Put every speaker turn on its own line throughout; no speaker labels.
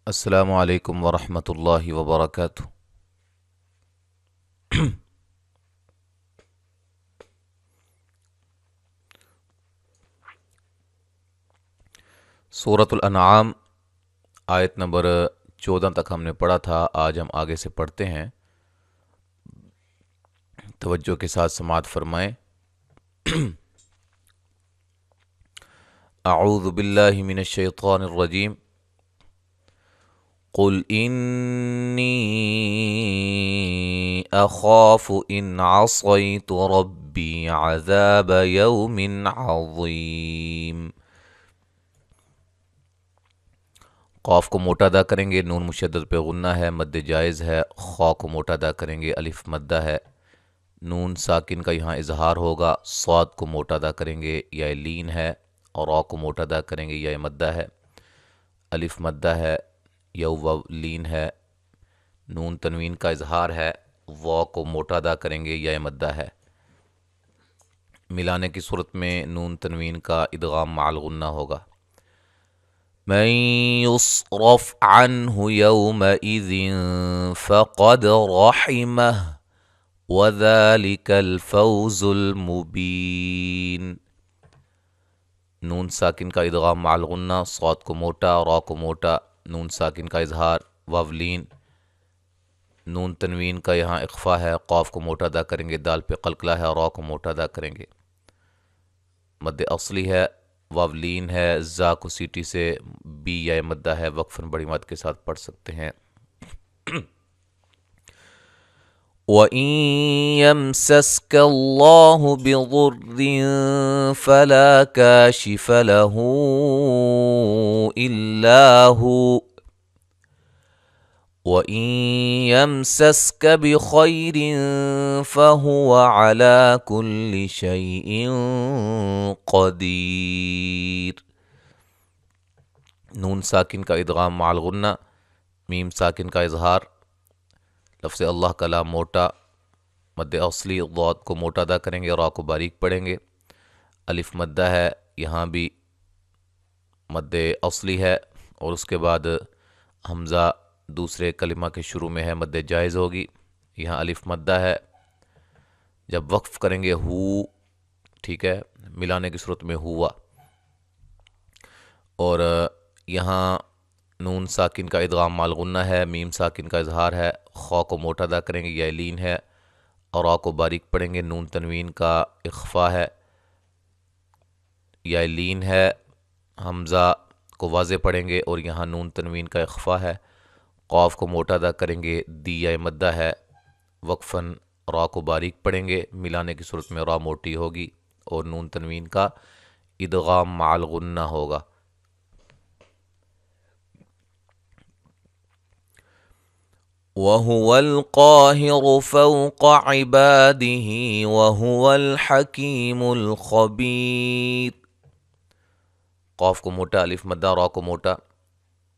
السلام علیکم ورحمۃ اللہ وبرکاتہ۔ سورۃ الانعام آیت نمبر 14 تک ہم نے پڑھا تھا۔ آج ہم آگے سے پڑھتے ہیں، توجہ کے ساتھ سماعت فرمائیں۔ اعوذ باللہ من الشیطان الرجیم۔ قل انی اخاف ان عصیت ربی عذاب یوم عظیم۔ قاف کو موٹا ادا کریں گے، نون مشدد پہ غنہ ہے، مد جائز ہے۔ خا کو موٹا ادا کریں گے، الف مدہ ہے۔ نون ساکن کا یہاں اظہار ہوگا۔ صاد کو موٹا ادا کریں گے، یا لین ہے، اور را کو موٹا ادا کریں گے، یا مدہ ہے۔ الف مدہ ہے، یا واو لین ہے۔ نون تنوین کا اظہار ہے، وا کو موٹا ادا کریں گے، یا مدہ ہے۔ ملانے کی صورت میں نون تنوین کا ادغام مع الغنہ ہوگا۔ من يصرف عنه يومئذ فقد رحمه وذلك الفوز المبين۔ نون ساکن کا ادغام مع الغنہ، صاد کو موٹا، را کو موٹا، نون ساکن کا اظہار، واو لین۔ نون تنوین کا یہاں اخفا ہے، قاف کو موٹا ادا کریں گے، دال پہ قلقلہ ہے، را کو موٹا ادا کریں گے۔ مد اصلی ہے، واو لین ہے، زا کو سیٹی سے بی یا مدہ ہے، وقفاً بڑی مد کے ساتھ پڑھ سکتے ہیں۔ وَإِن يَمْسَسْكَ اللَّهُ بِضُرٍّ فَلَا كَاشِفَ لَهُ إِلَّا هُوَ وَإِن يَمْسَسْكَ بِخَيْرٍ فَهُوَ عَلَى كُلِّ شَيْءٍ قَدِيرٌ۔ نون ساکن کا ادغام مع الغنہ، میم ساکن کا اظہار، لفظ اللہ کا لام موٹا، مد اصلی ضاد کو موٹا ادا کریں گے، را کو باریک پڑھیں گے۔ الف مدہ ہے، یہاں بھی مد اصلی ہے، اور اس کے بعد حمزہ دوسرے کلمہ کے شروع میں ہے، مد جائز ہوگی۔ یہاں الف مدہ ہے، جب وقف کریں گے ہو، ٹھیک ہے، ملانے کی صورت میں ہوا۔ اور یہاں نون ساکن کا ادغام مع الغنہ ہے، میم ساکن کا اظہار ہے، خا کو موٹا ادا کریں گے، یا لین ہے، اور را کو باریک پڑھیں گے۔ نون تنوین کا اخفا ہے، یا لین ہے، حمزہ کو واضح پڑھیں گے، اور یہاں نون تنوین کا اخفا ہے، قاف کو موٹا ادا کریں گے، دی یا مدہ ہے، وقفاً را کو باریک پڑھیں گے، ملانے کی صورت میں را موٹی ہوگی، اور نون تنوین کا ادغام مع الغنہ ہوگا۔ وَهُوَ الْقَاهِرُ فَوْقَ عِبَادِهِ وَهُوَ الْحَكِيمُ الْخَبِيرُ۔ قاف کو موٹا، الف مدہ، را کو موٹا،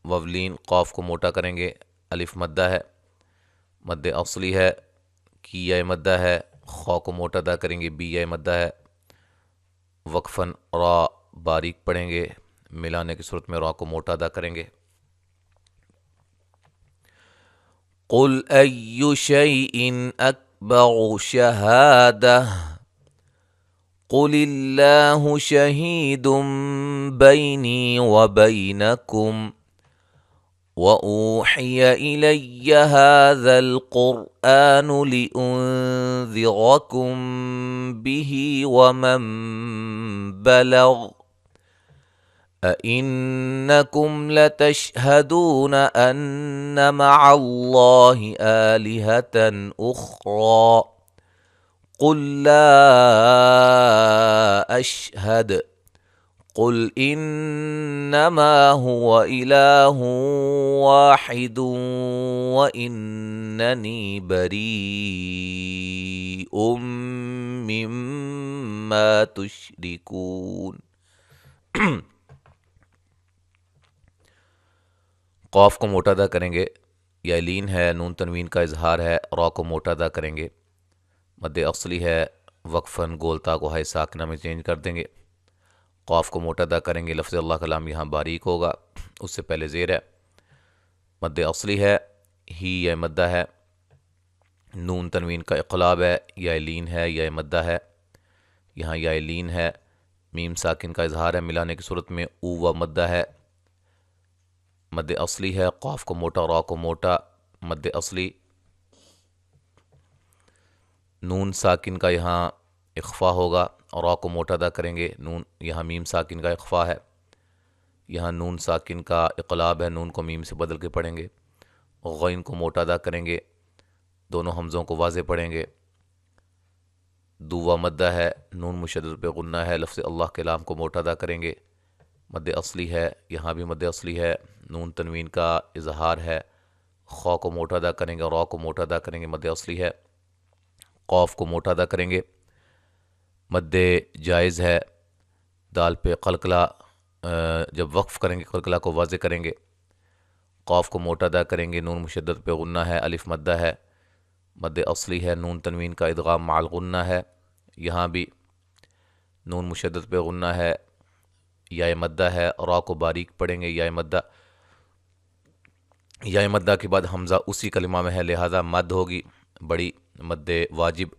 وولین، قاف کو موٹا کریں گے، الف مدہ ہے، مد اصلی ہے، کی یا مدہ ہے، خا کو موٹا ادا کریں گے، بی یا مدہ ہے، وقفاً را باریک پڑھیں گے، ملانے کی صورت میں را کو موٹا ادا کریں گے۔ قُلْ أَيُّ شَيْءٍ أَكْبَرُ شَهَادَةً قُلِ اللَّهُ شَهِيدٌ بَيْنِي وَبَيْنَكُمْ وَأُوحِيَ إِلَيَّ هَذَا الْقُرْآنُ لِأُنذِرَكُم بِهِ وَمَن بَلَغَ أَإِنَّكُمْ لَتَشْهَدُونَ أَنَّ مَعَ اللَّهِ آلِهَةً أُخْرَى قُل لَّا أَشْهَدُ قُلْ إِنَّمَا هُوَ إِلَٰهٌ وَاحِدٌ وَإِنَّنِي بَرِيءٌ مِّمَّا تُشْرِكُونَ۔ قاف کو موٹا ادا کریں گے، یا لین ہے، نون تنوین کا اظہار ہے، را کو موٹا ادا کریں گے، مد اصلی ہے، وقفاً گولتا کو ہائے ساکنہ میں چینج کر دیں گے۔ قاف کو موٹا ادا کریں گے، لفظ اللہ کا لام یہاں باریک ہوگا، اس سے پہلے زیر ہے۔ مد اصلی ہے، ہی یا مدہ ہے، نون تنوین کا اقلاب ہے، یا لین ہے، یا مدہ ہے، یہاں یا لین ہے، میم ساکن کا اظہار ہے، ملانے کی صورت میں او و مدہ ہے، مد اصلی ہے، قاف کو موٹا را کو موٹا، مد اصلی، نون ساکن کا یہاں اخفا ہوگا اور را کو موٹا ادا کریں گے، نون یہاں میم ساکن کا اخفا ہے، یہاں نون ساکن کا اقلاب ہے، نون کو میم سے بدل کے پڑھیں گے، غین کو موٹا ادا کریں گے، دونوں حمزوں کو واضح پڑھیں گے، دو مدہ ہے، نون مشدد پہ غنہ ہے، لفظ اللہ کے لام کو موٹا ادا کریں گے، مد اصلی ہے، یہاں بھی مد اصلی ہے، نون تنوین کا اظہار ہے، خا کو موٹا ادا کریں گے، را کو موٹا ادا کریں گے، مد اصلی ہے، قاف کو موٹا ادا کریں گے، مد جائز ہے، دال پہ قلقلہ جب وقف کریں گے قلقلہ کو واضح کریں گے، قاف کو موٹا ادا کریں گے، نون مشدد پہ غنہ ہے، الف مدہ ہے، مد اصلی ہے، نون تنوین کا ادغام مع الغنہ ہے، یہاں بھی نون مشدد پہ غنہ ہے، یا مدہ ہے، را کو باریک پڑھیں گے، یا مدہ کے بعد حمزہ اسی کلمہ میں ہے، لہذا مد ہوگی بڑی، مد واجب،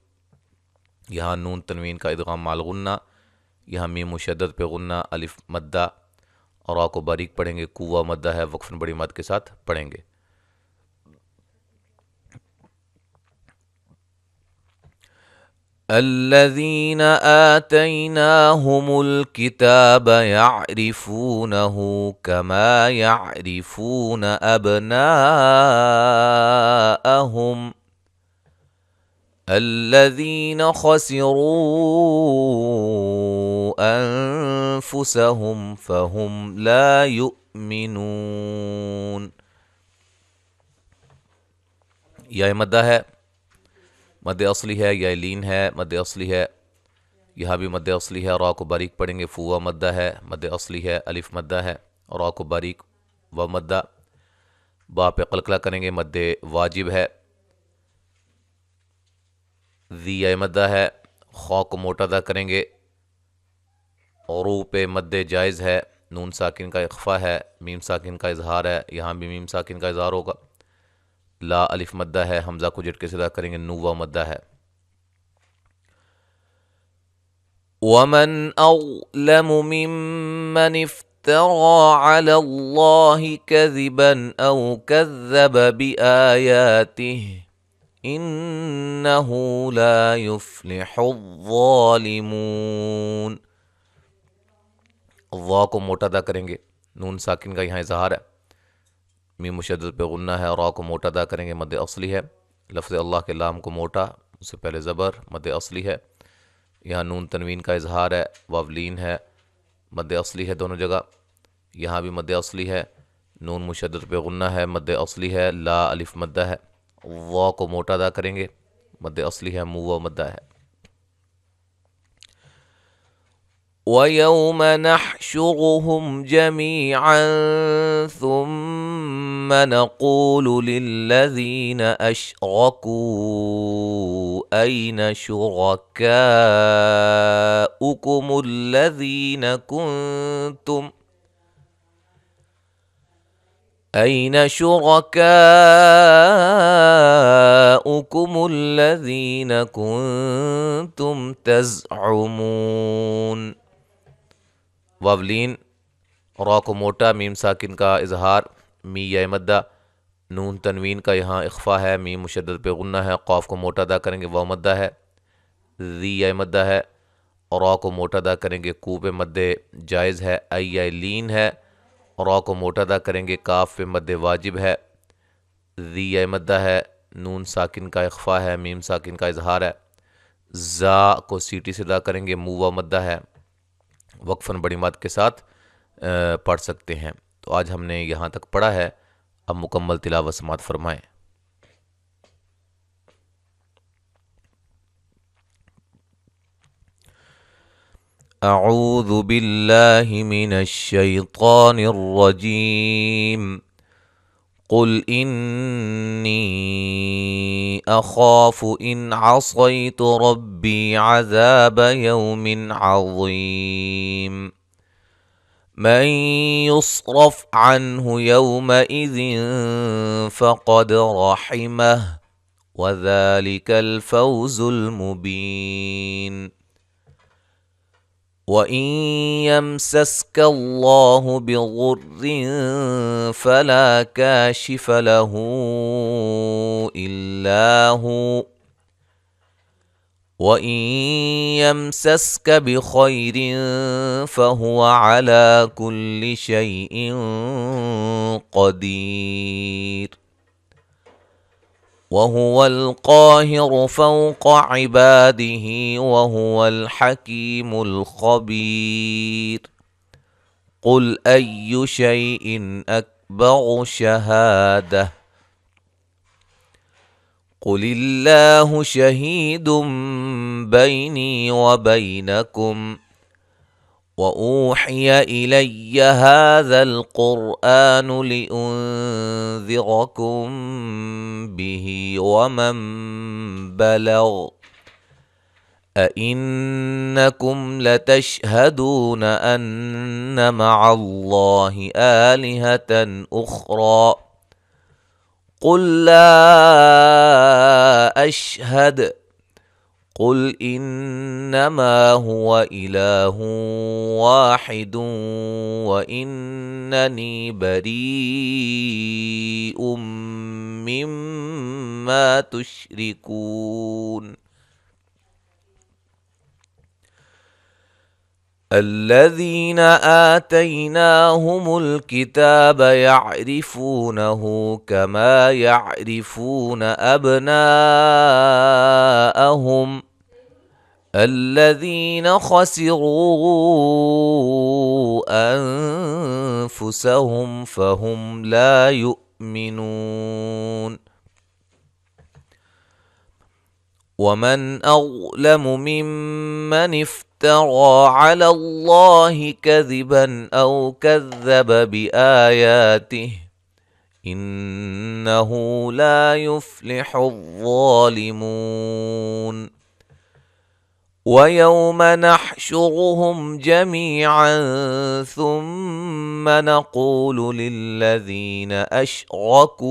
یہاں نون تنوین کا ادغام مع الغنہ، یہاں میم مشدد پہ غنہ، الف مدہ، اور را کو باریک پڑھیں گے، قوہ مدہ ہے، وقفاً بڑی مد کے ساتھ پڑھیں گے۔ الذين آتيناهم الكتاب يعرفونه كما يعرفون أبناءهم الذين خسروا أنفسهم فهم لا يؤمنون، یا مدہ ہے، مد اصلی ہے، یا لین ہے، مد اصلی ہے، یہاں بھی مد اصلی ہے، را کو باریک پڑھیں گے، فوا مدہ ہے، مد اصلی ہے، الف مدہ ہے، را کو باریک و مدہ، با پہ قلقلہ کریں گے، مد واجب ہے، ذی یا مدہ ہے، خا کو موٹا ادا کریں گے، رو پہ مد جائز ہے، نون ساکن کا اخفا ہے، میم ساکن کا اظہار ہے، یہاں بھی میم ساکن کا اظہار ہوگا، لا الف مدہ ہے، حمزہ کو جھٹکے سے ادا کریں گے، نو مدہ ہے۔ ومن أظلم ممن افترى على الله كذبا أو كذب بآياته إنه لا يفلح الظالمون، اللہ کو موٹا ادا کریں گے، نون ساکن کا یہاں اظہار ہے، میم مشدد پہ غنہ ہے، را کو موٹا ادا کریں گے، مد اصلی ہے، لفظ اللہ کے لام کو موٹا، اس سے پہلے زبر، مد اصلی ہے، یہاں نون تنوین کا اظہار ہے، واو لین ہے، مد اصلی ہے دونوں جگہ، یہاں بھی مد اصلی ہے، نون مشدد پہ غنہ ہے، مد اصلی ہے، لا الف مدہ ہے، وا کو موٹا ادا کریں گے، مد اصلی ہے، مو مدہ ہے۔ وَيَوْمَ نَحْشُرُهُمْ جَمِيعًا ثُمَّ نَقُولُ لِلَّذِينَ أَشْرَكُوا أَيْنَ شُرَكَاؤُكُمُ الَّذِينَ كُنتُمْ تَزْعُمُونَ، واولین، را کو موٹا، میم ساکن کا اظہار، می یا مدہ، نون تنوین کا یہاں اخفا ہے، میم مشدد پہ غنہ ہے، قاف کو موٹا ادا کریں گے، واو مدہ ہے، ذی یا مدہ ہے، را کو موٹا ادا کریں گے، کو پہ مد جائز ہے، ای یا لین ہے، را کو موٹا ادا کریں گے، کاف پہ مد واجب ہے، ذی یا مدہ ہے، نون ساکن کا اخفا ہے، میم ساکن کا اظہار ہے، زا کو سیٹی سے ادا کریں گے، مو مدہ ہے، وقفاً بڑی مد کے ساتھ پڑھ سکتے ہیں۔ تو آج ہم نے یہاں تک پڑھا ہے، اب مکمل تلاوت سماعت فرمائیں۔ اعوذ باللہ من الشیطان الرجیم، قل انی اخاف ان عصیت ربی عذاب یوم عظیم، من يصرف عنه يومئذ فقد رحمه وذلك الفوز المبين. وإن يمسسك الله بضر فلا كاشف له إلا هو، وإن يمسسك بخير فهو على كل شيء قدير، وهو القاهر فوق عباده وهو الحكيم الخبير. قل أي شيء أكبر شهادة قل الله شهيد بيني وبينكم وأوحي إلي هذا القرآن لأنذركم به ومن بلغ أئنكم لتشهدون أن مع الله آلهة أخرى قل لا أشهد قل إنما هو إله واحد وإنني بريء مما تشركون. الذين آتيناهم الكتاب يعرفونه كما يعرفون أبناءهم الذين خسروا أنفسهم فهم لا يؤمنون. ومن أظلم ممن افترى على الله كذبا أو كذب بآياته إنه لا يفلح الظالمون. ويوم نحشرهم جميعا ثم نقول للذين أشركوا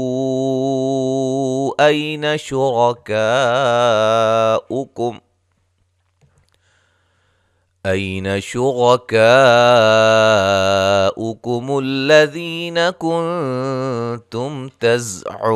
أين شركاؤكم الذين كنتم تزعمون.